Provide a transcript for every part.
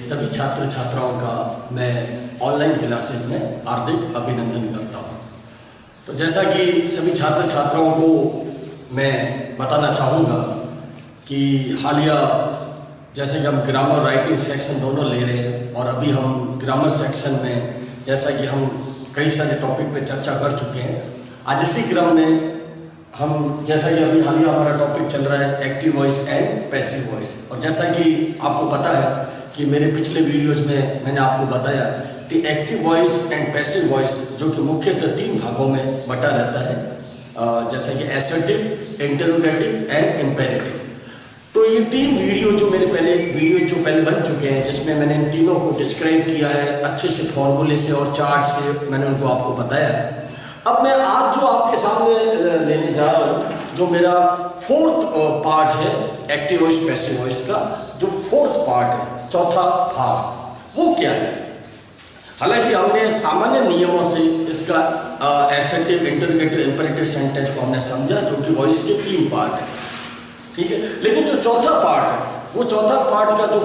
सभी छात्र छात्राओं का मैं ऑनलाइन क्लासेज में हार्दिक अभिनंदन करता हूं। तो जैसा कि सभी छात्र छात्राओं को मैं बताना चाहूँगा कि हालिया जैसे कि हम ग्रामर राइटिंग सेक्शन दोनों ले रहे हैं और अभी हम ग्रामर सेक्शन में जैसा कि हम कई सारे टॉपिक पे चर्चा कर चुके हैं। आज इसी क्रम में हम जैसा कि अभी हालिया हमारा टॉपिक चल रहा है active voice and passive voice, और जैसा कि आपको पता है कि मेरे पिछले वीडियोज में मैंने आपको बताया कि active voice and passive voice जो कि मुख्यतः 3 भागों में बटा रहता है, जैसा कि असर्टिव, इंटरोगेटिव एंड इंपेरेटिव। तो ये 3 वीडियो जो मेरे पहले बन चुके हैं, जिसमें मैंने इन तीनों को डिस्क्राइब किया है अच्छे से, फॉर्मूले से और चार्ट से मैंने उनको आपको बताया है। अब मैं आज जो आपके सामने लेने जा रहा हूँ, जो मेरा 4th पार्ट है एक्टिव वॉइस पैसिव वॉइस का, जो 4th पार्ट है, चौथा भाग, वो क्या है। हालांकि हमने सामान्य नियमों से इसका असर्टिव, इंटरोगेटिव, इंपेरेटिव सेंटेंस को हमने समझा, जो कि वॉइस के 3 पार्ट है, ठीक है। लेकिन जो चौथा पार्ट है, वो चौथा पार्ट का जो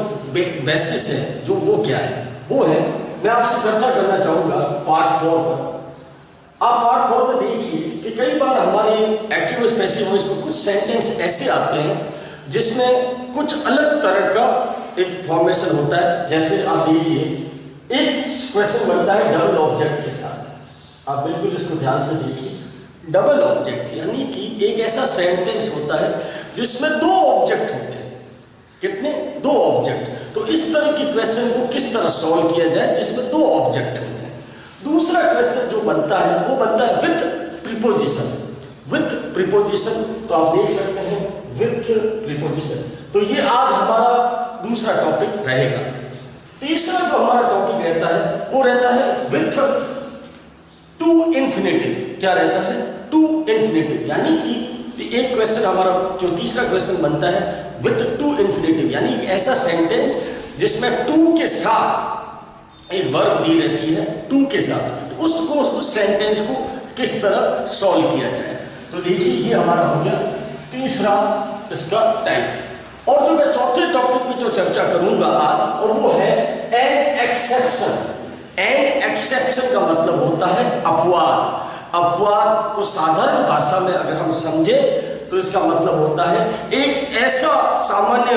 बेसिस है, जो वो क्या है, वो है, मैं आपसे चर्चा करना चाहूँगा पार्ट 4 पर। आप पार्ट 4 में देखिए कि कई बार हमारे एक्टिव वॉइस पैसिव वॉइस में कुछ सेंटेंस ऐसे आते हैं जिसमें कुछ अलग तरह का एक फॉर्मेशन होता है। जैसे आप देखिए, एक क्वेश्चन बनता है डबल ऑब्जेक्ट के साथ। आप बिल्कुल इसको ध्यान से देखिए, डबल ऑब्जेक्ट यानी कि एक ऐसा सेंटेंस होता है जिसमें 2 ऑब्जेक्ट होते हैं। कितने? 2 ऑब्जेक्ट। तो इस तरह की क्वेश्चन को किस तरह सॉल्व किया जाए जिसमें 2 ऑब्जेक्ट होते हैं। दूसरा क्वेश्चन जो बनता है वो बनता है विथ प्रीपोजिशन। विथ प्रीपोजिशन, तो आप देख सकते हैं विथ प्रीपोजिशन। तो ये आज हमारा दूसरा टॉपिक रहेगा। तीसरा जो हमारा टॉपिक रहता है वो रहता है विथ टू इन्फिनेटिव। क्या रहता है? टू इन्फिनेटिव, यानी कि एक क्वेश्चन हमारा जो तीसरा क्वेश्चन बनता है विथ टू इन्फिनेटिव, यानी ऐसा सेंटेंस जिसमें टू के साथ एक वर्ब दी रहती है, टू के साथ, तो उसको, उस सेंटेंस को किस तरह सॉल्व किया जाए। तो देखिए, ये हमारा हो गया तीसरा इसका टाइप। और जो मैं चौथे टॉपिक पे जो चर्चा करूंगा आज, और वो है एन एक्सेप्शन। एन एक्सेप्शन का मतलब होता है अपवाद। अपवाद को साधारण भाषा में अगर हम समझे तो इसका मतलब होता है एक ऐसा सामान्य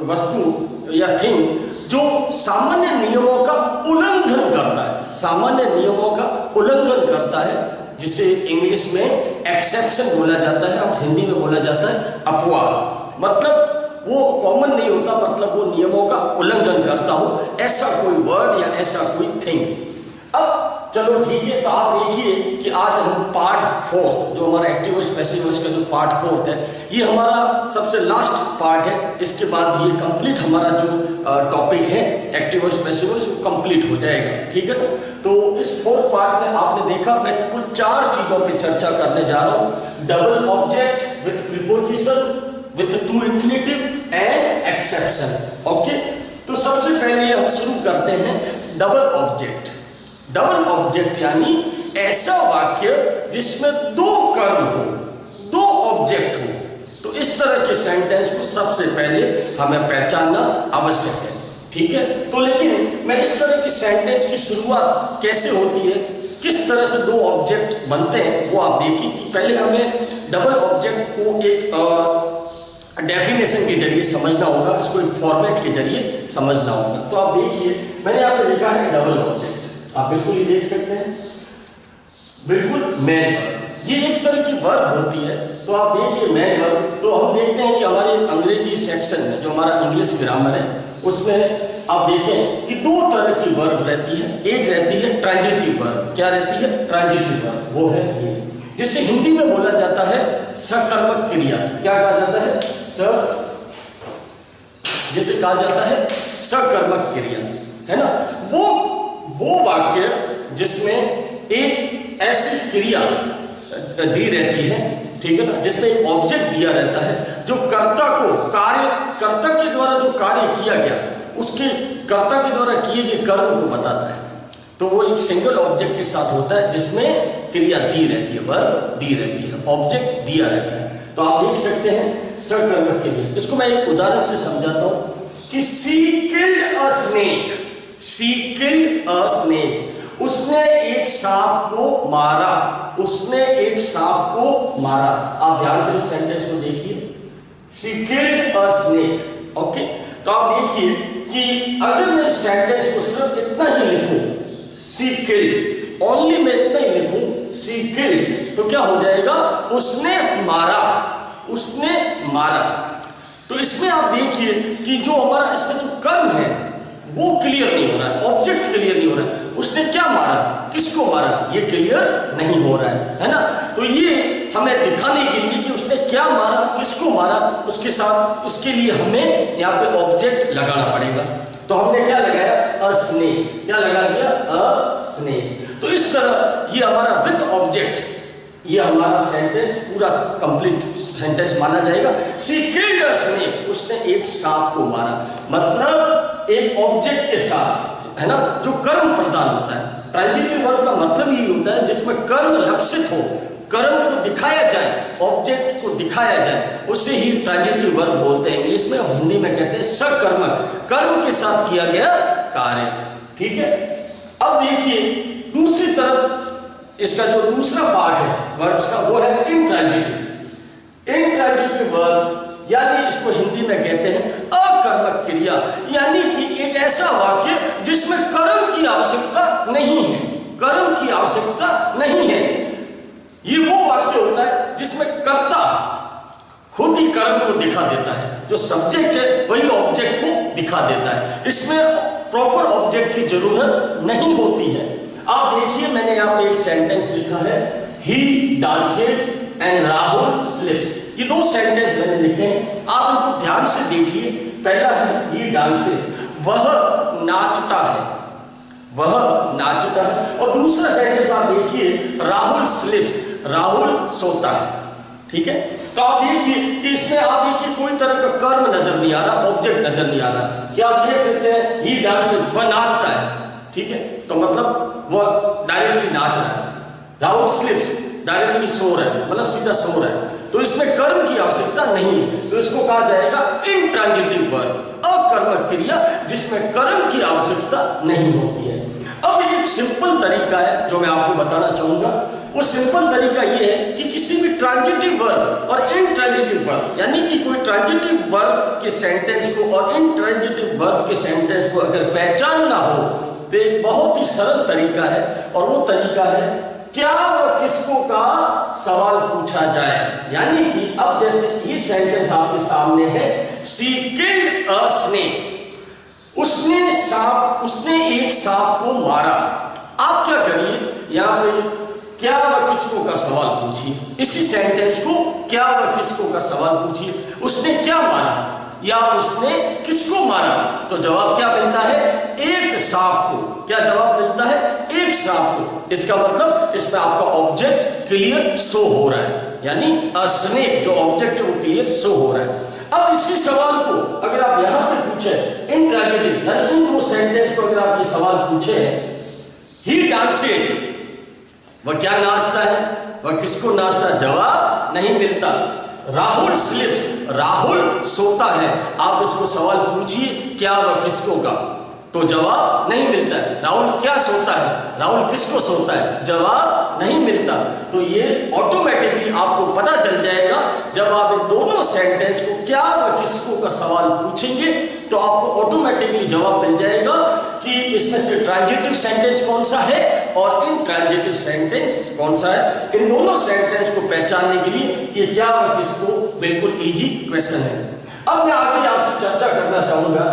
वस्तु या थिंग जो सामान्य नियमों का उल्लंघन करता है। सामान्य नियमों का उल्लंघन करता है, जिसे इंग्लिश में एक्सेप्शन बोला जाता है और हिंदी में बोला जाता है अपवाद। मतलब वो कॉमन नहीं होता, मतलब वो नियमों का उल्लंघन करता हो, ऐसा कोई वर्ड या ऐसा कोई थिंग। अब चलो ठीक है, तो आप देखिए कि आज हम पार्ट 4, जो हमारा एक्टिव वॉइस पैसिव वॉइस का जो पार्ट 4 है, ये हमारा सबसे लास्ट पार्ट है। इसके बाद ये कंप्लीट हमारा जो टॉपिक है एक्टिव वॉइस पैसिव वॉइस, वो कंप्लीट हो जाएगा, ठीक है ना। तो इस 4th पार्ट में आपने देखा मैं कुल 4 चीजों पे चर्चा करने जा रहा हूँ। Double object with preposition, with to infinitive and exception. Okay, तो सबसे पहले हम शुरू करते हैं डबल ऑब्जेक्ट। डबल ऑब्जेक्ट यानी ऐसा वाक्य जिसमें 2 कर्म हो, 2 ऑब्जेक्ट हो। तो इस तरह के सेंटेंस को सबसे पहले हमें पहचानना आवश्यक है, ठीक है। तो लेकिन मैं इस तरह की सेंटेंस की शुरुआत कैसे होती है, किस तरह से 2 ऑब्जेक्ट बनते हैं, वो आप देखिए कि पहले हमें डबल ऑब्जेक्ट को एक डेफिनेशन के जरिए समझना होगा, इसको एक फॉर्मेट के जरिए समझना होगा। तो आप देखिए, मैंने यहाँ पे लिखा है डबल ऑब्जेक्ट, आप बिल्कुल ही देख सकते हैं, बिल्कुल मैन वर्ब। ये एक तरह की वर्ब होती है। तो आप देखिए मैन वर्ब, तो हम देखते हैं कि हमारे अंग्रेजी सेक्शन में जो हमारा इंग्लिश ग्रामर है, उसमें आप देखें कि 2 तरह की वर्ब रहती है। एक रहती है ट्रांजिटिव वर्ब। क्या रहती है? ट्रांजिटिव वर्ब, वो है ये, जिसे हिंदी में बोला जाता है सकर्मक क्रिया। क्या कहा जाता है? जिसे कहा जाता है सकर्मक क्रिया, है ना। वो वाक्य जिसमें एक ऐसी क्रिया दी रहती है, ठीक है ना, जिसमें एक ऑब्जेक्ट दिया रहता है जो कर्ता के द्वारा जो कार्य किया गया, उसके कर्ता के द्वारा किए गए कर्म को बताता है। तो वो एक सिंगल ऑब्जेक्ट के साथ होता है जिसमें क्रिया दी रहती है, वर्ब दी रहती है, ऑब्जेक्ट दिया रहता है। तो आप देख सकते हैं सकर्मक क्रिया। इसको मैं एक उदाहरण से समझाता हूं कि she killed a snake, she killed a snake, उसने एक सांप को मारा, उसने एक सांप को मारा। आप ध्यान से इस सेंटेंस को देखिए, सी किल्ड अ स्नेक। ओके, तो आप देखिए कि अगर मैं इस सेंटेंस को सिर्फ इतना ही लिखूं, सी किल्ड, ओनली मैं इतना ही लिखूं सी किल्ड, तो क्या हो जाएगा, उसने मारा, उसने मारा। तो इसमें आप देखिए कि जो हमारा इसमें जो कर्म है वो क्लियर नहीं हो रहा है, ऑब्जेक्ट क्लियर नहीं हो रहा है। उसने क्या मारा, किसको मारा, ये क्लियर नहीं हो रहा है ना। तो ये हमें दिखाने के लिए कि उसने क्या मारा, किसको मारा, उसके साथ उसके लिए हमें यहाँ पे ऑब्जेक्ट लगाना पड़ेगा। तो हमने क्या लगाया, अ स्नेक, क्या लगा दिया, अ स्नेक। तो इस तरह ये हमारा विथ ऑब्जेक्ट, ये हमारा सेंटेंस पूरा कंप्लीट सेंटेंस माना जाएगा। शी किल्ड अ स्नेक, उसने एक सांप को मारा, मतलब एक ऑब्जेक्ट के साथ, है ना, जो कर्म प्रदान होता है। ट्रांजिटिव वर्ब का मतलब ये होता है जिसमें कर्म लक्षित हो, कर्म को दिखाया जाए, ऑब्जेक्ट को दिखाया जाए, उसे ही ट्रांजिटिव वर्ब बोलते हैं। इंग्लिश में, हिंदी में कहते हैं सकर्मक, कर्म के साथ किया गया कार्य। ठीक है, अब देखिए दूसरी तरफ इसका जो दूसरा पार्ट है वर्ब्स का, वो है इंट्रांजिटिव। इंट्रांजिटिव वर्ब यानी इसको हिंदी में कहते हैं अकर्मक क्रिया, यानी कि एक ऐसा वाक्य जिसमें कर्म की आवश्यकता नहीं है, कर्म की आवश्यकता नहीं है। ये वो वाक्य होता है जिसमें कर्ता खुद ही कर्म को दिखा देता है, जो सब्जेक्ट है वही ऑब्जेक्ट को दिखा देता है। इसमें प्रॉपर ऑब्जेक्ट की जरूरत नहीं होती है। आप देखिए मैंने यहाँ पे एक सेंटेंस लिखा है, ही डांसेस एंड राहुल स्लिप्स। ये दो सेंटेंस मैंने लिखे हैं, आप इनको ध्यान से देखिए। पहला है ही डांसेस, वह नाचता है, वह नाचता है। और दूसरा सेंटेंस आप देखिए, राहुल स्लिप्स, राहुल सोता है। ठीक है, तो आप देखिए कि इसमें आप देखिए कोई तरह का कर्म नजर नहीं आ रहा, ऑब्जेक्ट नजर नहीं आ रहा। क्या आप देख सकते हैं, ही डांसेस, वह नाचता है। ठीक है, तो मतलब वह डायरेक्टली नाच रहा है। राहुल स्लिप्स, डायरेक्टली सो रहा है, मतलब सीधा सो रहा है। तो इसमें कर्म की आवश्यकता नहीं है, तो इसको कहा जाएगा इंट्रांजिटिव वर्ब, अकर्मक क्रिया जिसमें कर्म की आवश्यकता नहीं होती है। अब एक सिंपल तरीका है जो मैं आपको बताना चाहूंगा। वो सिंपल तरीका ये है कि किसी भी ट्रांजिटिव वर्ब और इंट्रांजिटिव वर्ब, यानी कि कोई ट्रांजिटिव वर्ब के सेंटेंस को और इंट्रांजिटिव वर्ब के सेंटेंस को अगर पहचानना हो तो एक बहुत ही सरल तरीका है, और वो तरीका है क्या व किसको का सवाल पूछा जाए। यानी कि अब जैसे ये सेंटेंस आपके सामने है, शी किल्ड अ स्नेक, उसने एक सांप को मारा। आप क्या करिए, यहाँ पे क्या व किसको का सवाल पूछिए। इसी सेंटेंस को क्या व किसको का सवाल पूछिए, उसने क्या मारा या उसने किसको मारा, तो जवाब क्या मिलता है, एक सांप को। क्या जवाब मिलता है, एक सांप को। इसका मतलब इसमें आपका ऑब्जेक्ट क्लियर शो हो रहा है, यानी अ स्नेक जो ऑब्जेक्ट है वो क्लियर शो हो रहा है। अब इसी सवाल को अगर आप यहां पे पूछे इंट्रांजिटिव, यानी इन दो सेंटेंस को अगर आप ये सवाल पूछे, ही डांसेज, वह क्या नाचता है, वह किसको नाचता है, जवाब नहीं मिलता। राहुल स्लिप्स, राहुल सोता है, आप इसको सवाल पूछिए क्या व किसको का, तो जवाब नहीं मिलता है। राहुल क्या सोता है, राहुल किसको सोता है, जवाब नहीं मिलता। तो ये ऑटोमेटिकली आपको पता चल जाएगा, जब आप इन दोनों सेंटेंस को क्या व किसको का सवाल पूछेंगे तो आपको ऑटोमेटिकली जवाब मिल जाएगा कि इसमें से ट्रांजिटिव सेंटेंस कौन सा है और इंट्रांजिटिव सेंटेंस कौन सा है। इन दोनों सेंटेंस को पहचानने के लिए ये क्या व किसको बिल्कुल इजी क्वेश्चन है। अब मैं आगे आपसे चर्चा करना चाहूंगा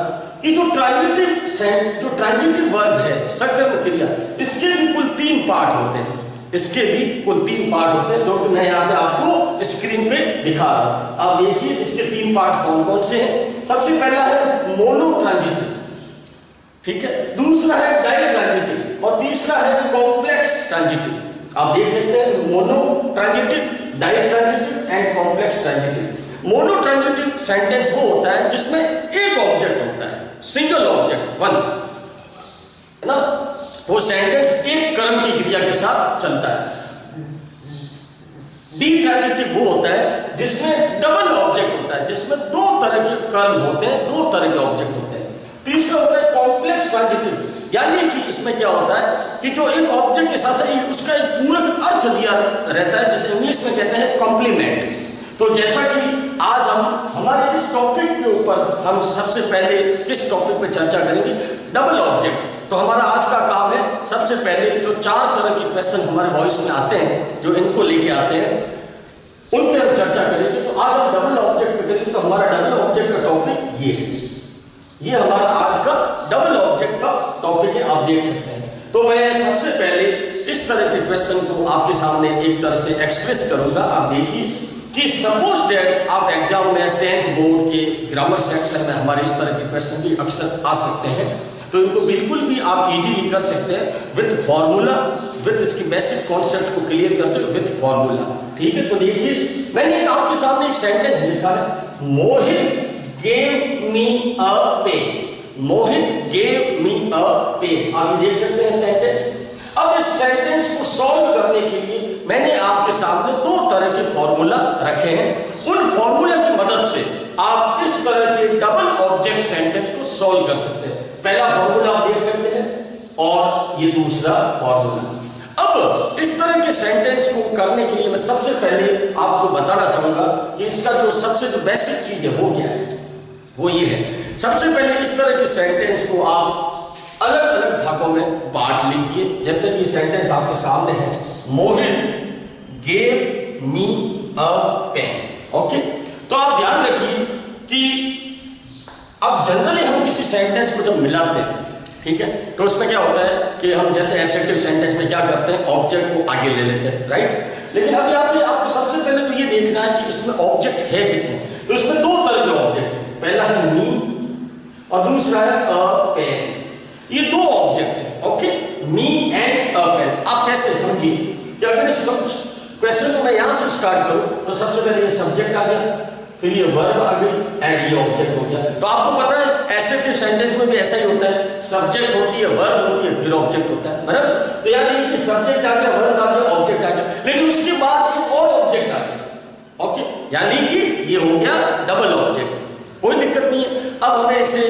कि जो ट्रांजिटिव वर्ब है, सकर्मक क्रिया, इसके भी कुल 3 पार्ट होते हैं। इसके भी कुल 3 पार्ट होते हैं, जो कि मैं यहाँ पे आपको स्क्रीन पे दिखा रहा हूँ। आप देखिए इसके 3 पार्ट कौन कौन से हैं। सबसे पहला है मोनो ट्रांजिटिव, ठीक है, दूसरा है डाई ट्रांजिटिव और तीसरा है कॉम्प्लेक्स ट्रांजिटिव। आप देख सकते हैं mono transitive, di transitive and complex transitive. Mono transitive sentence वो होता है जिसमें एक ऑब्जेक्ट होता है, सिंगल ऑब्जेक्ट, वन, है ना। वो सेंटेंस एक कर्म की क्रिया के साथ चलता है। डी ट्रांजिटिव वो होता है जिसमें डबल ऑब्जेक्ट होता है, जिसमें 2 तरह के कर्म होते हैं, 2 तरह के ऑब्जेक्ट होते हैं। तीसरा होता है कॉम्प्लेक्स ट्रांजिटिव, यानी कि इसमें क्या होता है कि जो एक ऑब्जेक्ट के साथ साथ उसका एक पूरक अर्थ दिया रहता है, जिसे इंग्लिश में कहते हैं कॉम्प्लीमेंट। तो जैसा कि आज हम हमारे इस टॉपिक के ऊपर हम सबसे पहले किस टॉपिक पे चर्चा करेंगे, डबल ऑब्जेक्ट। तो हमारा आज का काम है सबसे पहले जो 4 तरह के क्वेश्चन हमारे वॉइस में आते हैं, जो इनको लेके आते हैं, उन पे हम चर्चा करेंगे। तो आज हम डबल ऑब्जेक्ट पे करेंगे। तो हमारा डबल ऑब्जेक्ट का टॉपिक ये है, ये हमारा आज का डबल ऑब्जेक्ट का टॉपिक है, आप देख सकते हैं। तो मैं सबसे पहले इस तरह के क्वेश्चन को आपके सामने एक तरह से एक्सप्रेस करूंगा। आप देखिए कि सपोज दैट आप एग्जाम में 10th बोर्ड के ग्रामर सेक्शन में हमारे इस तरह के क्वेश्चन भी अक्सर आ सकते हैं, तो इनको बिल्कुल भी आप इजीली कर सकते हैं विथ फॉर्मूला, विथ इसकी बेसिक कॉन्सेप्ट को क्लियर करते हुए विथ फॉर्मूला। ठीक है, तो देखिए मैंने आपके सामने एक सेंटेंस लिखा है, मोहित gave me a pen, Mohit gave me a pen। आप देख सकते हैं सेंटेंस। अब इस सेंटेंस को सॉल्व करने के लिए मैंने आपके सामने 2 तरह के फॉर्मूला रखे हैं। उन फॉर्मूला की मदद से आप इस तरह के डबल ऑब्जेक्ट सेंटेंस को सॉल्व कर सकते हैं। पहला फॉर्मूला आप देख सकते हैं और ये दूसरा फॉर्मूला। अब इस तरह के सेंटेंस को करने के लिए मैं सबसे पहले आपको बताना चाहूंगा कि इसका जो बेसिक चीज है वो क्या है। वो ये है, सबसे पहले इस तरह के सेंटेंस को आप अलग अलग भागों में बांट लीजिए। जैसे कि सेंटेंस आपके सामने है, मोहित gave me a pen। Okay, तो आप ध्यान रखिए कि अब जनरली हम किसी सेंटेंस को जब मिलाते हैं, ठीक है, तो उसमें क्या होता है कि हम जैसे एसेटिव सेंटेंस में क्या करते हैं, ऑब्जेक्ट को आगे ले लेते हैं, राइट। लेकिन अब यहाँ पे आपको सबसे पहले तो ये देखना है कि इसमें ऑब्जेक्ट है कितने। तो इसमें 2 तरह के ऑब्जेक्ट है, पहला है मी और दूसरा है अ पेन। ये 2 ऑब्जेक्ट है, okay, me and a pen. आप कैसे समझिए कि अगर इस क्वेश्चन को मैं यहां से स्टार्ट करूं तो सबसे पहले ये सब्जेक्ट आ गया, फिर ये वर्ब आ गई एंड ये ऑब्जेक्ट हो गया। तो आपको पता है एसेटिव सेंटेंस में भी ऐसा ही होता है, सब्जेक्ट होती है, वर्ब होती है, फिर ऑब्जेक्ट होता है, बराबर। तो यानी कि सब्जेक्ट आ गया, वर्ब आ गया, ऑब्जेक्ट आ गया, लेकिन उसके बाद एक और ऑब्जेक्ट आ गया, ओके, यानी कि ये हो गया डबल ऑब्जेक्ट। कोई दिक्कत नहीं है। अब हमें इसे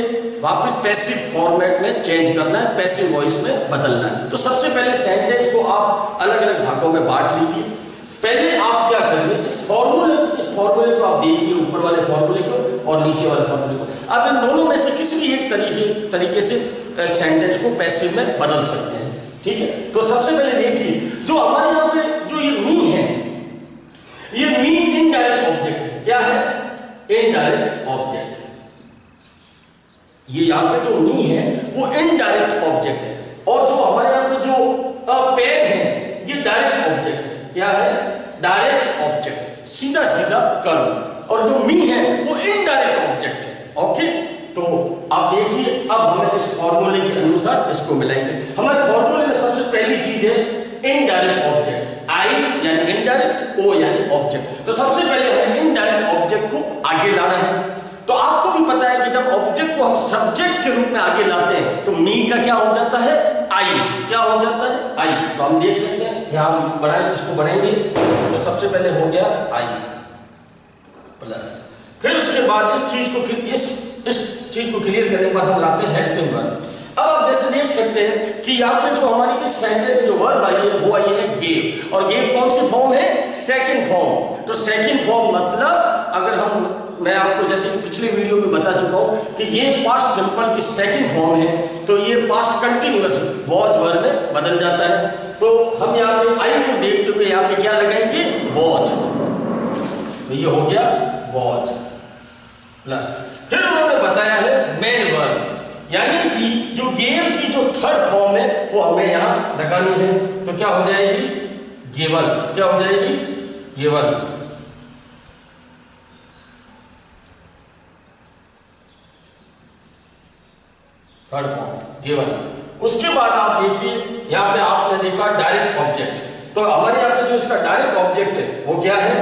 वापस पैसिव फॉर्मेट में चेंज करना है, पैसिव वॉइस में बदलना है। तो सबसे पहले सेंटेंस को आप अलग अलग भागों में बांट लीजिए। पहले आप क्या करिए, इस फॉर्मूले को आप देखिए, ऊपर वाले फॉर्मूले को और नीचे वाले फॉर्मूले को। आप इन दोनों में से किसी भी एक तरीके से सेंटेंस को पैसिव में बदल सकते हैं, ठीक है। तो सबसे पहले देखिए, जो हमारे यहाँ पे जो ये मी है, ये मी इनडायरेक्ट ऑब्जेक्ट है। क्या है? Indirect object. ये यहाँ पे जो मी है वो इनडायरेक्ट ऑब्जेक्ट है, और जो हमारे यहाँ पे जो पेन है ये डायरेक्ट ऑब्जेक्ट है। क्या है? डायरेक्ट ऑब्जेक्ट, सीधा सीधा कर्व। और जो मी है वो इनडायरेक्ट ऑब्जेक्ट है, ओके। तो आप देखिए, अब हमें इस फॉर्मूले के अनुसार इसको मिलाएंगे। हमारे फॉर्मूले में सबसे पहली चीज है इनडायरेक्ट ऑब्जेक्ट, आई यानी इनडायरेक्ट, ओ यानी ऑब्जेक्ट। तो सबसे पहले हमें इनडायरेक्ट ऑब्जेक्ट को आगे लाना है। तो आपको भी पता है कि जब ऑब्जेक्ट को हम सब्जेक्ट के रूप में आगे लाते हैं तो मी का क्या हो जाता है? आई। क्या हो जाता है? आई। तो हम देख सकते हैं, यहां बढ़ाएं, इसको बढ़ाएंगे तो सबसे पहले हो गया आई प्लस, फिर उसके बाद इस चीज को क्लियर करने के बाद हम लाते हैं हेल्पिंग वर्ब। अब आप जैसे देख सकते हैं कि यहाँ पे जो हमारी इस सेंटेंस में जो वर्ब आई है वो आई है गेव, और गेव कौन सी फॉर्म है? Second form. तो सेकंड फॉर्म मतलब अगर मैं आपको जैसे पिछले वीडियो में बता चुका हूं कि ये पास्ट सिंपल की सेकंड फॉर्म है, तो ये पास्ट कंटिन्यूअस वॉज वर्ब में बदल जाता है। तो हम यहाँ पे आई को देखते हुए यहाँ पे क्या लगाएंगे? वॉज। तो ये हो गया वॉज प्लस, फिर उन्होंने बताया है मेन वर्ब, यानी कि जो गेव की जो थर्ड फॉर्म है वो हमें यहां लगानी है। तो क्या हो जाएगी? गेवन। क्या हो जाएगी? गेवन। Third form given. उसके बाद आप देखिए, यहां पे आपने देखा डायरेक्ट ऑब्जेक्ट। तो हमारे यहां पे जो इसका डायरेक्ट ऑब्जेक्ट है वो क्या है?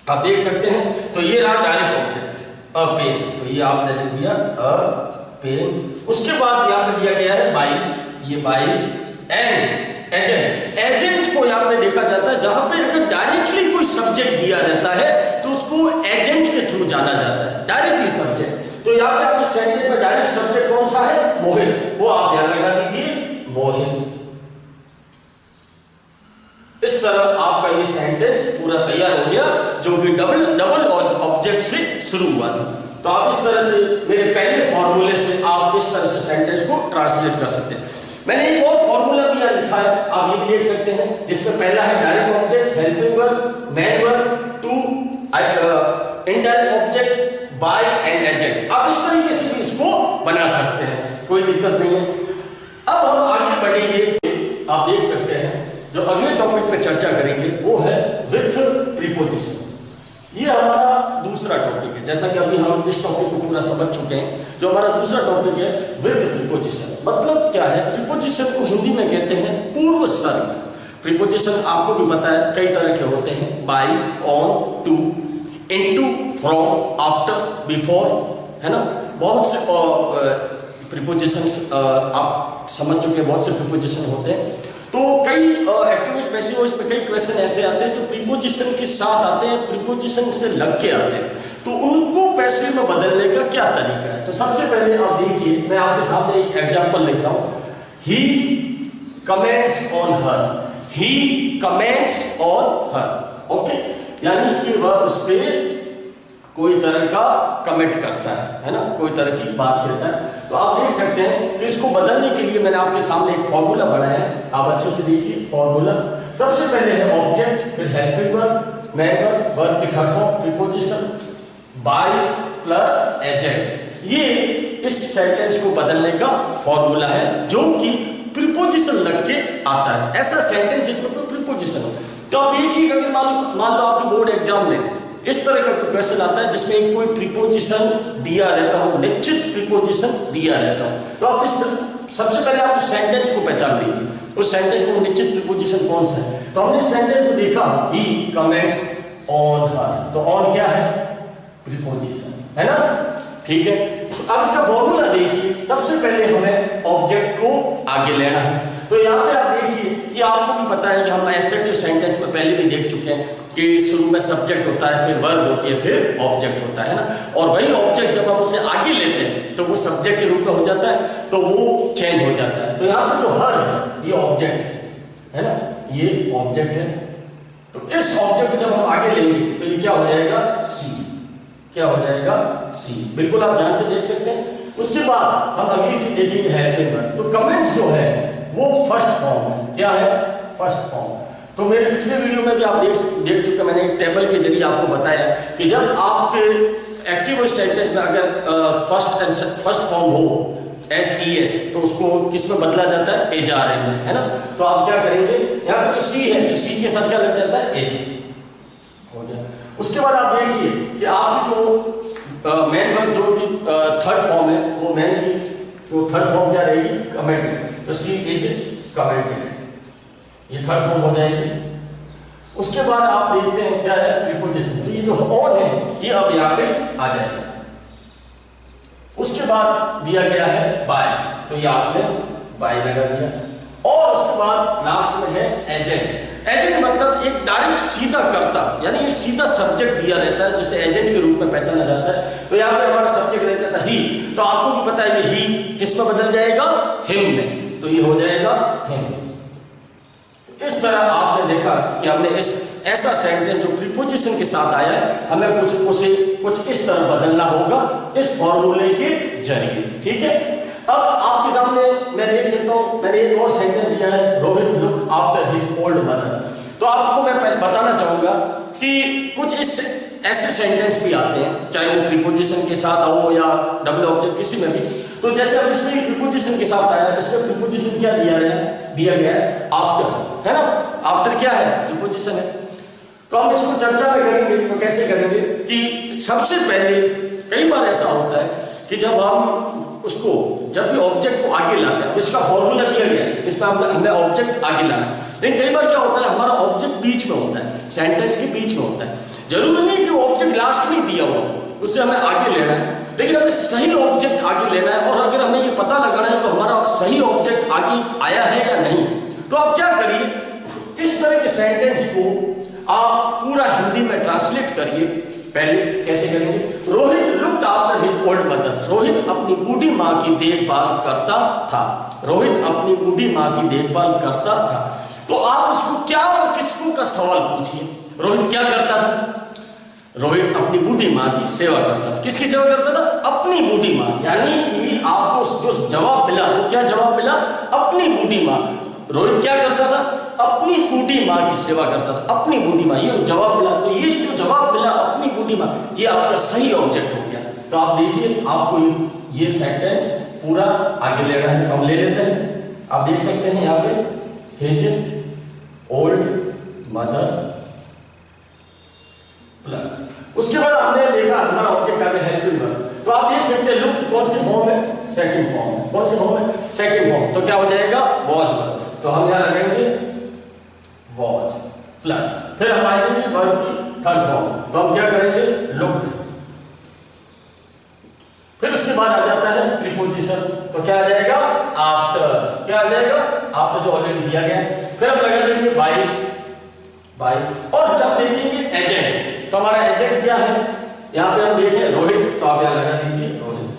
आप देख सकते हैं, तो ये रहा डायरेक्ट ऑब्जेक्ट, अ पेन। तो ये आपने लिख दिया अ पेन। उसके बाद यहाँ पे दिया गया है बाई, ये बाई एंड एजेंट। एजेंट को यहाँ पे देखा जाता है, जहां पे अगर डायरेक्टली कोई सब्जेक्ट दिया रहता है तो उसको एजेंट के थ्रू जाना जाता है, डायरेक्टली सब्जेक्ट। तो यहाँ पे आप इस सेंटेंस में डायरेक्ट सब्जेक्ट कौन मोहित, वो आप ध्यान लगा दीजिए, मोहित। इस तरह आपका ये सेंटेंस पूरा तैयार हो गया, जो कि डबल ऑब्जेक्ट से शुरू हुआ था। तो आप इस तरह से मेरे पहले फॉर्मूले से आप इस तरह से सेंटेंस को ट्रांसलेट कर सकते हैं। मैंने एक और फॉर्मूला भी यहाँ लिखा है, आप ये भी देख सकते हैं, जिसमें पहला है direct object, helping verb, main verb, to, indirect object, by and agent. आप इस तरीके से भी इसको बना सकते हैं, कोई दिक्कत नहीं है। अब हम आगे बढ़ेंगे, आप देख सकते हैं जो अगले टॉपिक पे चर्चा करेंगे वो है विथ प्रीपोजिशन। ये हमारा दूसरा टॉपिक है। जैसा कि अभी हम इस टॉपिक को पूरा समझ चुके हैं, जो हमारा दूसरा टॉपिक है विथ प्रीपोजिशन। मतलब क्या है? प्रीपोजिशन को हिंदी में कहते हैं पूर्व सर्ग। प्रीपोजिशन आपको भी पता है कई तरह के होते हैं, by, on, to, into, from, after, before, है ना। बहुत से प्रीपोजिशंस आप समझ चुके हैं, बहुत से प्रीपोजिशन होते हैं। तो कई एक्टिविटीज पैसिव में कई क्वेश्चन ऐसे आते हैं जो प्रीपोजिशन के साथ आते हैं, प्रीपोजिशन से लग के आते हैं, तो उनको पैसिव में बदलने का क्या तरीका है। तो सबसे पहले आप देखिए, मैं आपके सामने एक एग्जांपल लिख रहा हूं, he comments on her, he comments on her, okay, यानी कि वह उस पर कोई तरह का कमेंट करता है ना, कोई तरह की बात कहता है। तो आप देख सकते हैं कि इसको बदलने के लिए मैंने आपके सामने एक फॉर्मूला बनाया है, आप अच्छे से देखिए फॉर्मूला। सबसे पहले है ऑब्जेक्ट, फिर helping verb, main verb, verb की third form, preposition, by plus agent. ये इस सेंटेंस को बदलने का फॉर्मूला है, जो कि प्रीपोजिशन लग के आता है। ऐसा सेंटेंस जिसमें कोई प्रीपोजिशन हो। तो आप देखिए, अगर मान लो आपके बोर्ड एग्जाम में इस तरह का कोई क्वेश्चन आता है जिसमें कोई प्रीपोजिशन दिया रहता हो, निश्चित प्रीपोजिशन दिया रहता हो, तो आप सबसे पहले आप उस सेंटेंस को पहचान लीजिए, उस सेंटेंस में निश्चित प्रीपोजिशन कौन सा है। तो हमने सेंटेंस में देखा ही कमेंट्स ऑन हर, तो ऑन क्या है? प्रीपोजिशन, है ना, ठीक है। अब इसका फॉर्मूला देखिए, सबसे पहले हमें ऑब्जेक्ट को आगे लेना है। तो यहाँ पे आप देखिए कि आपको भी पता है कि हम एसेटिव सेंटेंस में पहले भी देख चुके हैं कि शुरू में सब्जेक्ट होता है, फिर वर्ब होती है, फिर ऑब्जेक्ट होता है ना। और वही ऑब्जेक्ट जब हम उसे आगे लेते हैं तो वो सब्जेक्ट के रूप में हो जाता है, तो वो चेंज हो जाता है। तो यहाँ पे जो हर है ये ऑब्जेक्ट है ना, ये ऑब्जेक्ट है। तो इस ऑब्जेक्ट को जब हम आगे लेंगे तो ये क्या हो जाएगा? सी, क्या हो जाएगा? सी। बिल्कुल आप ध्यान से देख सकते हैं। उसके बाद हम अगली चीज देखेंगे हेल्पिंग वर्ब। तो कमेंट्स जो है वो फर्स्ट फॉर्म है। क्या है? First form. तो मेरे पिछले वीडियो में भी आप देख चुके, मैंने एक टेबल के जरिए आपको बताया कि जब आपके एक्टिव सेंटेंस में अगर फर्स्ट फॉर्म हो SES, तो उसको किस में बदला जाता है? HRM में, है ना। तो आप क्या करेंगे, यहाँ पे जो C है तो C के साथ क्या लग जाता है? H हो गया। उसके बाद आप देखिए कि आपकी जो मेन वर्ब जो कि थर्ड फॉर्म है, वो मेन की तो थर्ड फॉर्म क्या रहेगी? कमेंटेड। तो सी इज कमेंटेड, ये थर्ड फॉर्म हो जाएगी। उसके बाद आप देखते हैं क्या है? प्रीपोजिशन। तो ये जो ऑन है ये अब यहाँ पे आ जाएगा। उसके बाद दिया गया है बाय, तो ये आपने बाय लगा दिया। और उसके बाद लास्ट में है एजेंट। एजेंट मतलब एक डायरेक्ट सीधा कर्ता, यानी एक सीधा सब्जेक्ट दिया रहता है जिसे एजेंट के रूप में पहचाना जाता है। तो यहाँ पे हमारा सब्जेक्ट रहता था ही, तो आपको भी पता है ये ही किस में बदल जाएगा? हिम में। तो ये हो जाएगा हिम। इस तरह आपने देखा कि हमने ऐसा सेंटेंस जो प्रीपोजिशन के साथ आया है, हमें कुछ इस तरह बदलना होगा इस फॉर्मूले के जरिए, ठीक है। अब आपके सामने मैं देख सकता हूं, मैंने एक और सेंटेंस दिया है, Rohit look after his old mother. तो आपको मैं बताना चाहूंगा कि कुछ ऐसे सेंटेंस भी आते हैं, चाहे वो प्रीपोजिशन के साथ हो या डबल ऑब्जेक्ट, किसी में भी। तो जैसे अब इसमें प्रीपोजिशन के साथ आया, इसमें प्रीपोजिशन क्या दिया गया है? आफ्टर, है ना। आफ्टर क्या है? प्रीपोजिशन है। तो हम इसको चर्चा में करेंगे। तो कैसे करेंगे कि सबसे पहले कई बार ऐसा होता है कि जब हम उसको जब भी ऑब्जेक्ट को आगे लाते हैं, इसका फॉर्मूला दिया गया है, इसमें हमें ऑब्जेक्ट आगे लाना है। लेकिन कई बार क्या होता है, हमारा ऑब्जेक्ट बीच में होता है, सेंटेंस के बीच में होता है। जरूरी नहीं कि ऑब्जेक्ट लास्ट में दिया हुआ, उससे हमें आगे लेना है, लेकिन हमें सही ऑब्जेक्ट आगे लेना है। और अगर हमें ये पता लगाना है कि हमारा सही ऑब्जेक्ट आगे आया है या नहीं, तो आप क्या करिए, इस तरह के सेंटेंस को आप पूरा हिंदी में ट्रांसलेट करिए पहले कैसे करेंगे? Rohit looked after his old mother. Rohit अपनी बूढ़ी माँ की देखभाल करता था। रोहित अपनी बूढ़ी माँ की देखभाल करता था। तो आप इसको क्या और किसको का सवाल पूछिए। रोहित क्या करता था? रोहित अपनी बूढ़ी माँ की सेवा करता था। किसकी सेवा करता था? अपनी बूढ़ी माँ। यानी कि आपको जो जवाब मिला वो क्या जवाब मिला? अपनी बूढ़ी माँ। रोहित क्या करता था? अपनी बूढ़ी माँ की सेवा करता था। अपनी बूढ़ी माँ, ये जवाब मिला। तो ये जो जवाब मिला अपनी बूढ़ी माँ, ये आपका सही ऑब्जेक्ट हो गया। तो आप देखिए, आपको ये सेंटेंस पूरा आगे ले रहा है। हम ले लेते हैं। आप देख सकते हैं यहाँ पे हिज ओल्ड मदर प्लस, उसके बाद हमने देखा हमारा ऑब्जेक्ट आ गया हेल्पिंग वर्ब। तो आप देख सकते हैं लुक कौन से फॉर्म है? सेकंड फॉर्म है। कौन से फॉर्म है? Second form. तो क्या हो जाएगा? Was verb. तो हम यहां लगाएंगे वॉज प्लस, फिर हम आएंगे वर्ब की थर्ड फॉर्म। तो हम क्या करेंगे? लुक्ड। फिर उसके बाद आ जाता है प्रीपोजिशन। तो क्या आ जाएगा? आफ्टर। क्या आ जाएगा? आफ्टर, जो ऑलरेडी दिया गया है। फिर हम लगा देंगे बाय, बाय, और फिर हम देखेंगे एजेंट। तो हमारा एजेंट क्या है? यहां पे हम देखें रोहित, तो आप यहां लगा दीजिए रोहित।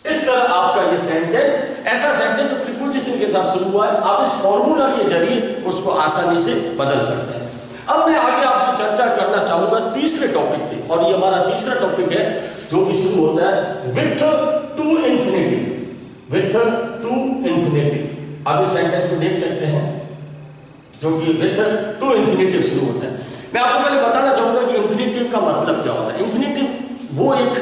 इस तरह आपका ये सेंटेंस, ऐसा सेंटेंस जो प्रीपोजिशन के साथ शुरू हुआ है, आप इस फॉर्मूला के जरिए उसको आसानी से बदल सकते हैं। अब मैं आगे आपसे चर्चा करना चाहूंगा तीसरे टॉपिक पे, और ये हमारा तीसरा टॉपिक है जो कि शुरू होता है with to infinitive. With to infinitive. आप इस सेंटेंस को देख सकते हैं जो कि विथ टू इंफिनिटिव शुरू होता है। मैं आपको पहले बताना चाहूंगा कि इंफिनिटिव का मतलब क्या होता है। इंफिनिटिव वो एक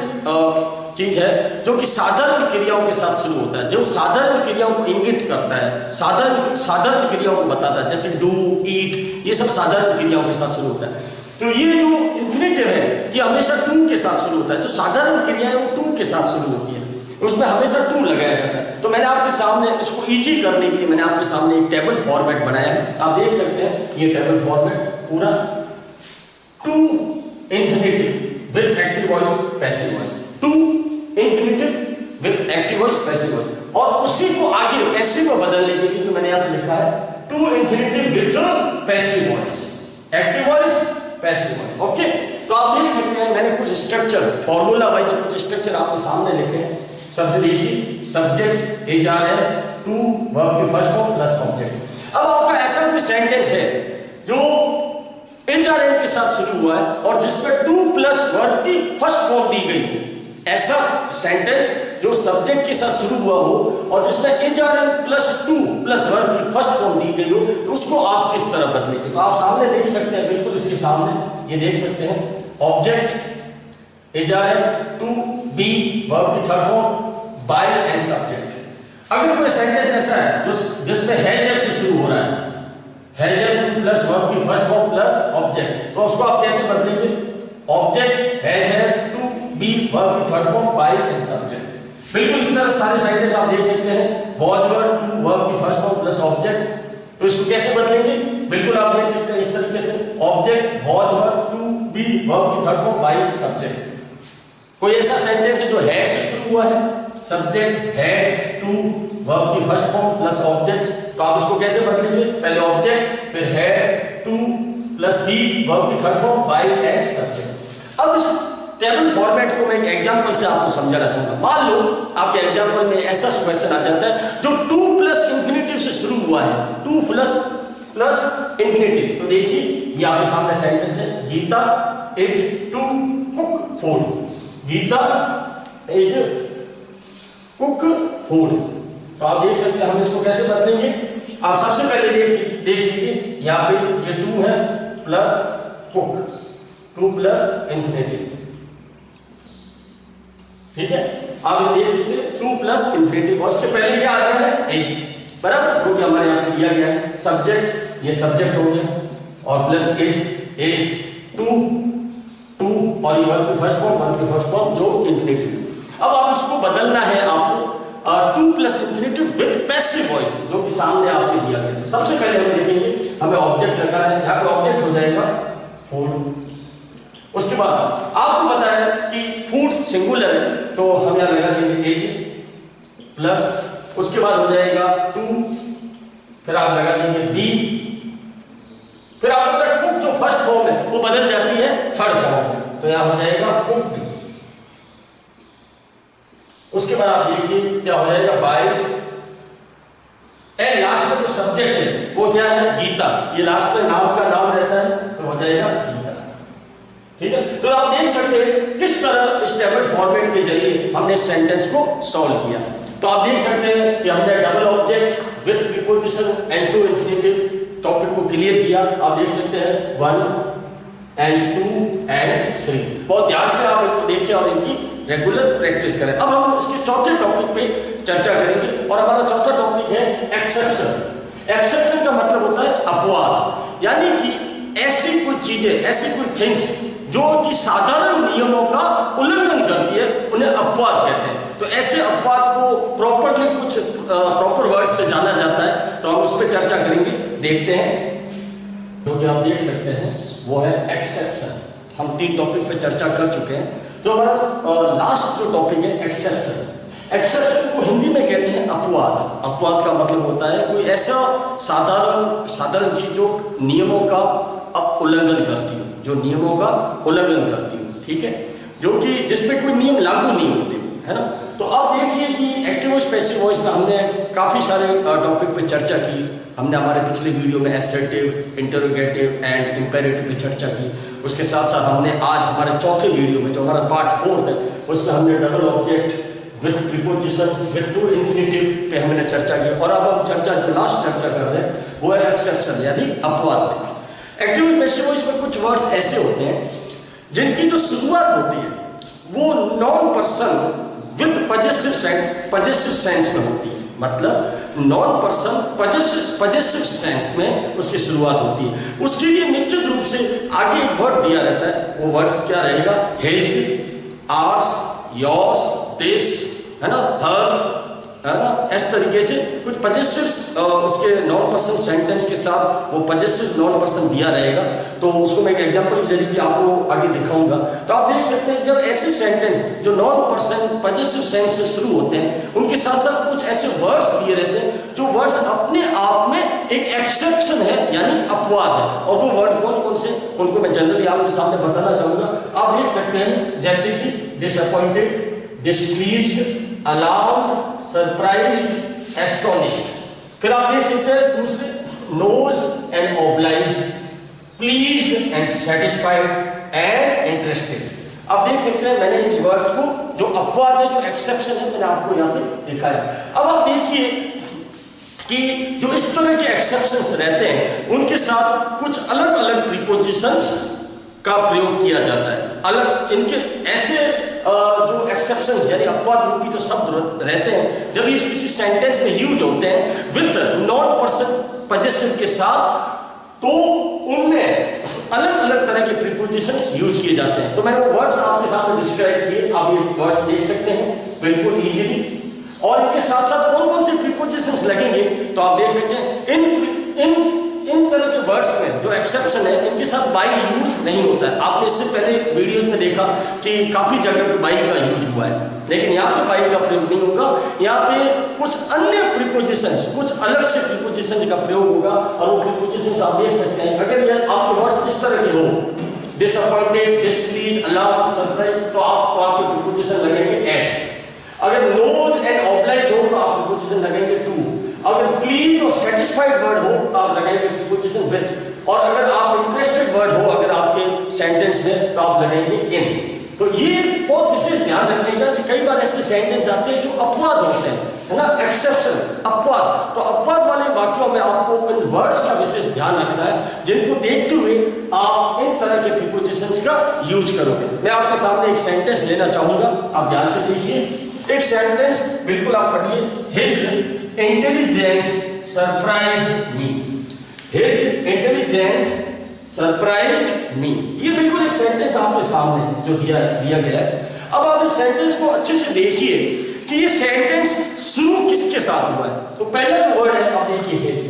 चीज है जो कि साधारण क्रियाओं के साथ शुरू होता है, जो साधारण क्रियाओं को इंगित करता है, साधारण क्रियाओं को बताता है, जैसे डू, ईट, ये सब साधारण क्रियाओं के साथ शुरू होता है। तो ये जो इंफिनिटिव है ये हमेशा टू के साथ शुरू होता है। जो साधारण क्रियाएं वो टू के साथ शुरू होती है, उसमें हमेशा टू लगाया जाता है। तो मैंने आपके सामने इसको इजी करने के लिए मैंने आपके सामने एक टेबल फॉर्मेट बनाया है। आप देख सकते हैं ये टेबल फॉर्मेट पूरा to infinitive with active voice, passive voice. To infinitive with active voice, passive voice, और उसी को आगे पैसिव में बदलने के लिए मैंने यहां पे लिखा है to infinitive with passive voice, active voice, passive voice. Okay, तो आप देख सकते हैं मैंने कुछ स्ट्रक्चर, फॉर्मूला वाइज कुछ स्ट्रक्चर आपके सामने लिखे हैं। सबसे देखिए, subject is are am, to verb की फर्स्ट फॉर्म प्लस ऑब्जेक्ट। अब आपका ऐसा कोई सेंटेंस है जो इज आर एन के साथ शुरू हुआ है और जिसमें टू प्लस वर्ब की फर्स्ट फॉर्म दी गई हो, ऐसा सेंटेंस जो सब्जेक्ट के साथ शुरू हुआ हो और जिसमें is are am plus to plus verb की फर्स्ट फॉर्म दी गई हो, तो उसको आप किस तरह बदलेंगे? तो आप सामने देख सकते हैं, बिल्कुल इसके सामने ये देख सकते हैं, object is are am, to be verb की third form, by and subject. अगर कोई सेंटेंस ऐसा है जिसमें हैज से शुरू हो रहा है, हैज टू प्लस वर्ब की फर्स्ट फॉर्म प्लस ऑब्जेक्ट, तो उसको आप कैसे बदलेंगे? Object has to be verb की third form, by and subject. बिल्कुल इस तरह सारे सेंटेंस आप देख सकते हैं, वॉज वर्ब टू वर्ब की फर्स्ट फॉर्म प्लस ऑब्जेक्ट, तो इसको कैसे बदलेंगे? बिल्कुल आप देख सकते हैं इस तरीके से, object was verb to be verb की थर्ड फॉर्म, बाय सब्जेक्ट। कोई ऐसा सेंटेंस है जो हैड से शुरू हुआ है, सब्जेक्ट हैड टू वर्ब की फर्स्ट फॉर्म प्लस ऑब्जेक्ट, तो आप इसको कैसे बदलेंगे? पहले ऑब्जेक्ट, फिर had to plus be verb की third form, by and subject. अब इस टेबल फॉर्मेट को मैं एक एग्जांपल से आपको समझाना चाहूंगा। मान लो आपके एग्जांपल में ऐसा क्वेश्चन आ जाता है जो टू प्लस इंफिनिटिव से शुरू हुआ है, टू प्लस इंफिनिटिव। तो देखिए ये आपके सामने सेंटेंस है, Gita is to cook food, Gita is cook food. तो आप देख सकते हैं हम इसको कैसे बदलेंगे। आप सबसे पहले देख लीजिए, यहाँ पे ये टू है plus cook, two plus infinitive, ठीक है। आप देख सकते हैं टू प्लस इंफिनिटिव, और उसके पहले क्या आ गया है? इज, बराबर, जो कि हमारे यहाँ पे दिया गया है। सब्जेक्ट, ये सब्जेक्ट हो गया, और प्लस इज टू और ये वर्ब की फर्स्ट फॉर्म जो इंफिनिटिव। अब आप इसको बदलना है आपको two plus infinitive with passive voice, जो कि सामने आपके दिया गया है। सबसे पहले हम देखेंगे, हमें ऑब्जेक्ट लगा है, यहाँ पे ऑब्जेक्ट हो जाएगा फूड। उसके बाद आपको पता है कि फूड सिंगुलर है, तो हम यहाँ लगा देंगे एज प्लस, उसके बाद हो जाएगा टू, फिर आप लगा देंगे बी, फिर आपको कुक जो फर्स्ट फॉर्म है वो बदल जाती है थर्ड फॉर्म है, तो यहां हो जाएगा कुक्ड। उसके बाद आप देखिए क्या हो जाएगा, बाय। एंड लास्ट में जो सब्जेक्ट है वो क्या है, गीता। ये लास्ट में नाम का नाम रहता है, तो हो जाएगा गीता। ठीक है, तो आप देख सकते हैं किस तरह इस टेबल फॉर्मेट के जरिए हमने सेंटेंस को सॉल्व किया। तो आप देख सकते हैं कि हमने double object with preposition and to infinitive topic को क्लियर किया। आप देख सकते हैं 1 and 2 and 3। बहुत ध्यान से आप इनको देखिए और इनकी रेगुलर प्रैक्टिस करें। अब हम इसके चौथे टॉपिक पे चर्चा करेंगे और हमारा चौथा टॉपिक है एक्सेप्शन। एक्सेप्शन का मतलब होता है अपवाद, यानी कि ऐसी कोई चीजें, ऐसी कोई थिंग्स जो कि साधारण नियमों का उल्लंघन करती है, उन्हें अपवाद कहते हैं। तो ऐसे अपवाद को प्रॉपरली कुछ प्रॉपर वर्ड से जाना जाता है, तो हम उस पर चर्चा करेंगे। देखते हैं, जो कि आप देख सकते हैं वो है एक्सेप्शन। हम 3 टॉपिक पे चर्चा कर चुके हैं, तो हमारा लास्ट जो टॉपिक है एक्सेप्शन। एक्सेप्शन को हिंदी में कहते हैं अपवाद। अपवाद का मतलब होता है कोई ऐसा साधारण चीज जो नियमों का उल्लंघन करती हो, जो नियमों का उल्लंघन करती हो, ठीक है, जो कि जिसमें कोई नियम लागू नहीं होते, है ना। तो आप देखिए कि एक्टिव और पैसिव वॉइस में हमने काफी सारे टॉपिक पे चर्चा की। हमने हमारे पिछले वीडियो में एसर्टिव, इंटरोगेटिव एंड इंपेरेटिव की चर्चा की। उसके साथ साथ हमने आज हमारे चौथे वीडियो में, जो हमारा पार्ट 4 है, उसमें हमने double object with preposition with two infinitive पे हमने चर्चा की। और अब हम चर्चा जो लास्ट चर्चा कर रहे हैं वो है एक्सेप्शन, यानी अपवाद। एक्टिव और पैसिव वॉइस में कुछ वर्ड्स ऐसे होते हैं जिनकी जो शुरुआत होती है वो non person with possessive sense में होती है। मतलब नॉन पर्सन पजेसिव सेंस में उसकी शुरुआत होती है। उसके लिए निश्चित रूप से आगे एक वर्ड दिया रहता है। वो वर्ड क्या रहेगा, हिज, आर्स, योर्स, दिस, है ना, हर, है ना। इस तरीके से कुछ पजेसिव उसके नॉन पर्सन सेंटेंस के साथ वो पजेसिव नॉन पर्सन दिया रहेगा। तो उसको मैं एक एग्जांपल के जरिए आपको आगे दिखाऊंगा। तो आप देख सकते हैं जब ऐसे सेंटेंस जो नॉन पर्सन पजेसिव सेंस से शुरू होते हैं, उनके साथ साथ कुछ ऐसे वर्ड्स दिए रहते हैं जो वर्ड्स अपने आप में एक एक्सेप्शन है, यानी अपवाद है। और वो वर्ड कौन कौन से, उनको मैं जनरली आपके सामने बताना चाहूंगा। आप देख सकते हैं जैसे कि disappointed, displeased, alarmed, surprised, astonished. फिर आप देख सकते हैं दूसरे नोज and obliged, pleased and satisfied and interested. आप देख सकते हैं मैंने इस वर्ड्स को, जो अपवाद है, जो एक्सेप्शन है, मैंने आपको यहाँ पे दिखाया। अब आप देखिए कि जो इस तरह के एक्सेप्शंस रहते हैं उनके साथ कुछ अलग अलग प्रीपोजिशंस का प्रयोग किया जाता है। अलग इनके ऐसे जो एक्सेप्शंस यानी अपवाद रूपी जो शब्द रहते हैं, जब ये किसी सेंटेंस में यूज होते हैं विद नॉन पर्सन पजेसिव के साथ, तो उनमें अलग अलग तरह के प्रीपोजिशंस यूज किए जाते हैं। तो मैंने वो वर्ड्स आपके सामने डिस्क्राइब किए, आप ये वर्ड्स देख सकते हैं बिल्कुल इजीली। और इनके साथ साथ कौन कौन से प्रीपोजिशंस लगेंगे, तो आप देख सकते हैं इन तरह के वर्ड्स में जो एक्सेप्शन है, इनके साथ बाई यूज नहीं होता है। आपने इससे पहले वीडियोस में देखा कि काफी जगह पे बाई का यूज हुआ है, लेकिन यहाँ पे बाई का प्रयोग नहीं होगा। यहाँ पे कुछ अन्य प्रीपोजिशंस, कुछ अलग से प्रीपोजिशंस का प्रयोग होगा। और वो प्रीपोजिशंस आप देख सकते हैं। अगर ये आपके वर्ड्स इस तरह के हो, डिसअपॉइंटेड, डिसप्लीज्ड, अलार्म्ड, सरप्राइज, तो आप वहां पे प्रीपोजिशन लगेंगे एट। अगर नोज एंड ऑब्लाइज्ड हो तो आप प्रीपोजिशन लगेंगे टू। अगर प्लीज और सेटिस्फाइड वर्ड हो तो आप लगाएंगे प्रीपोजिशन विद। और अगर आप इंटरेस्टेड वर्ड हो अगर आपके सेंटेंस में, तो आप लगाएंगे इन। तो ये बहुत विशेष ध्यान रखने का कि कई बार ऐसे सेंटेंस आते हैं जो अपवाद होते हैं, है ना, एक्सेप्शन, अपवाद। तो अपवाद वाले वाक्यों में आपको इन वर्ड्स का विशेष ध्यान रखना है, जिनको देखते हुए आप इन तरह के प्रीपोजिशंस का यूज करोगे। मैं आपके सामने एक सेंटेंस लेना चाहूंगा, आप ध्यान से देखिए। एक सेंटेंस बिल्कुल आप पढ़िए, हिज इंटेलिजेंस सरप्राइज्ड मी। हिज इंटेलिजेंस सरप्राइज्ड मी, ये बिल्कुल एक सेंटेंस आपके सामने जो दिया गया है। अब आप इस सेंटेंस को अच्छे से देखिए कि ये सेंटेंस शुरू किसके साथ हुआ है। तो पहला जो वर्ड है आप देखिए हिज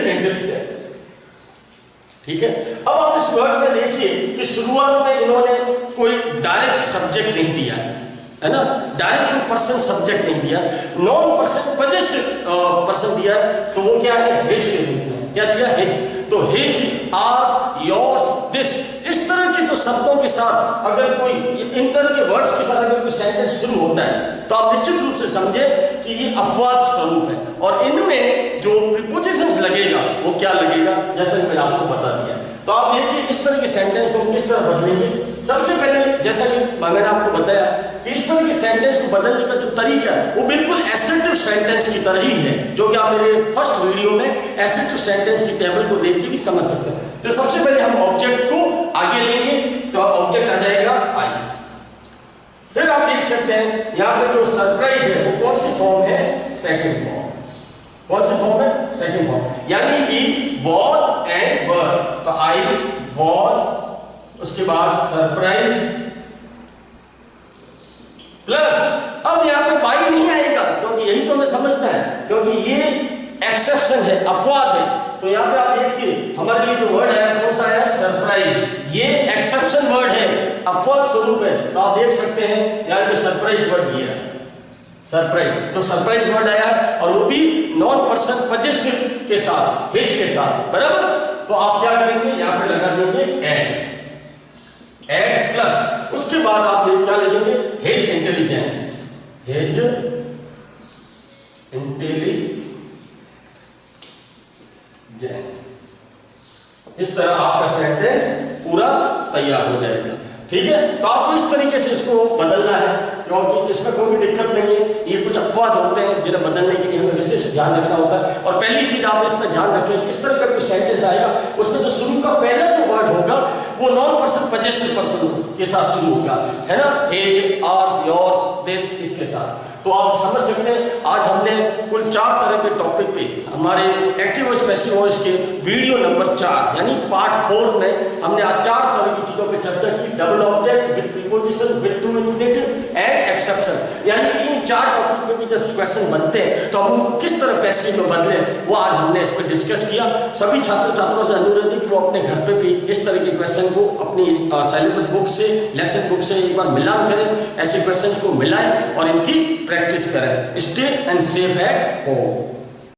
इंटेलिजेंस, ठीक है। अब आप इस वर्ड में देखिए कि शुरुआत में इन्होंने कोई डायरेक्ट सब्जेक्ट नहीं दिया है ना, डायरेक्ट कोई पर्सन सब्जेक्ट नहीं दिया, नॉन पर्सन पजेसिव पर्सन दिया है। तो वो क्या है, हिज के रूप में क्या दिया, हिज। तो हिज, आर्स, योर्स, दिस, इस तरह के शब्दों के साथ अगर कोई इंटर के वर्ड्स के साथ अगर कोई सेंटेंस शुरू होता है तो आप निश्चित रूप से समझे कि ये अपवाद स्वरूप है, और इनमें जो प्रीपोजिशंस लगेगा वो क्या लगेगा, जैसे मैंने आपको बता दिया। तो आप देखिए इस तरह के सेंटेंस को किस तरह बदलेंगे। सबसे पहले जैसा कि मैंने आपको बताया कि इस तरह के सेंटेंस को बदलने का जो तरीका है वो बिल्कुल एसेटिव सेंटेंस की तरह ही है, जो कि आप मेरे फर्स्ट वीडियो में एसेटिव सेंटेंस की टेबल को देख के भी समझ सकते हैं। तो सबसे पहले हम ऑब्जेक्ट को आगे लेंगे, तो ऑब्जेक्ट आ जाएगा आई। फिर आप देख सकते हैं यहाँ पे जो सरप्राइज है वो कौन सी फॉर्म है, सेकंड फॉर्म। कौन सी फॉर्म है, सेकंड फॉर्म, यानी कि वॉज एंड वर। तो आई वॉज, उसके बाद सरप्राइज प्लस, अब यहाँ पे बाई नहीं आएगा क्योंकि यही तो हमें समझना है, क्योंकि ये एक्सेप्शन है, अपवाद है। तो यहाँ पे आप देखिए हमारे लिए जो वर्ड है कौन सा है, सरप्राइज। ये एक्सेप्शन वर्ड है, अपवाद स्वरूप है। तो आप देख सकते हैं यहाँ पे सरप्राइज वर्ड ये है, सरप्राइज। तो सरप्राइज वर्ड आया और वो भी नॉन पर्सन पजेसिव के साथ, हिज के साथ, बराबर। तो आप क्या करेंगे, यहाँ पे लगा देंगे एट प्लस, उसके बाद आप क्या लिखेंगे, हिज इंटेलिजेंस, हिज इंटेलिजेंस। इस तरह आपका सेंटेंस पूरा तैयार हो जाएगा, ठीक है। तो आपको इस तरीके से इसको बदलना है, क्योंकि इसमें कोई भी दिक्कत नहीं है। ये कुछ अपवाद होते हैं जिन्हें बदलने के लिए हमें विशेष ध्यान रखना होता है। और पहली चीज आप इसमें ध्यान रखें, इस तरह का कोई सेंटेंस आएगा उसमें जो शुरू का पहला जो वर्ड होगा वो नॉन पर्सन पजेसिव पर्सन के साथ शुरू होगा, है ना, हिज, आवर्स, योर्स, दिस, इसके साथ। तो आप समझ सकते हैं आज हमने कुल 4 तरह के टॉपिक पे हमारे एक्टिव वॉइस पैसिव वॉइस के वीडियो नंबर 4 यानी पार्ट 4 में हमने आज 4 तरह की चीजों पे चर्चा की, double object, with preposition, with two infinitive and exception. यानी कि इन 4 टॉपिक पे भी जब क्वेश्चन बनते हैं तो हम उनको किस तरह पैसिव में बदलें वो आज हमने इस पर डिस्कस किया। सभी छात्र छात्राओं से अनुरोध है कि वो अपने घर पे भी इस तरह के क्वेश्चन को अपनी सिलेबस बुक से, लेसन बुक से एक बार मिलान करें, ऐसे क्वेश्चन को मिलाएं और इनकी प्रैक्टिस करें। Stay and safe at home.